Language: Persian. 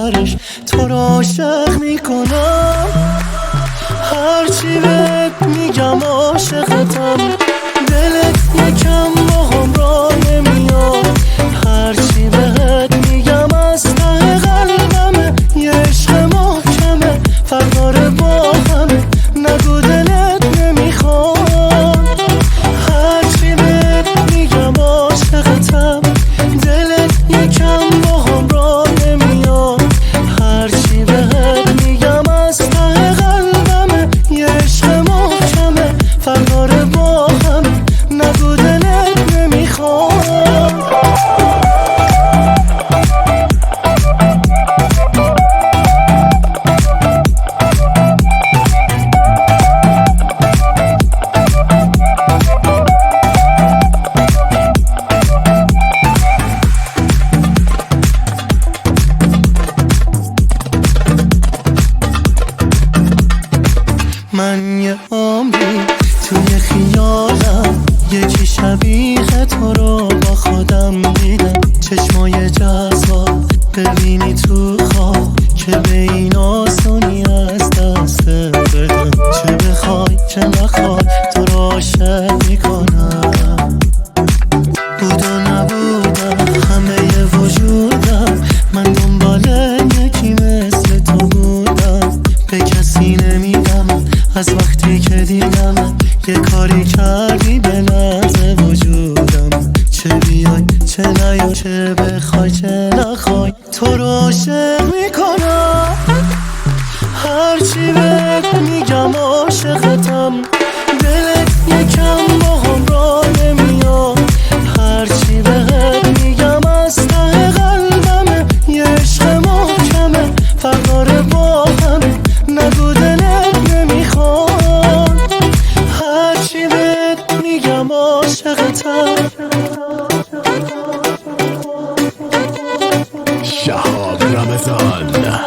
آخرش تو رو عاشق میکنم. هرچی بهت میگم عاشقتم، دلت یکم باهم را نمیاد. هرچی بهت میگم از ته قلبمه، یه عشق محکمه فرداره با همه. نگو دلت نمیخواد. هرچی بهت میگم عاشقتم، دلت یکم باهم را نمیاد. هرچی بهت میگم از ته قلبمه، یه عشق محکمه فرداره با همه. نگو دلت نمیخواد. من یه عمری توی خیالم، یکی شبیه تو رو با خودم دیدم. چشمای جذاب ببینی تو خواب، که به این آسونی از دست بدم. چه بخوای چه نخوای تو رو عاشق میکنم. بود و نبودم همه وجودم، من دنبال یکی مثل تو بودم. به کسی نمیدم از وقتی که دیدم، یه کاری کردی به لحظه وجودم. چه بیای چه نیای، چه بخوای چه نخوای تو رو عاشق میکنم. هرچی بهت میگم عاشقتم، دلت یکم باهم را نمیاد. هرچی بهت میگم از ته قلبمه، یه عشق محکمه فرداره با همه. نگو دلت نمیخواد. هرچی بهت میگم عاشقتم. شهاب رمضان.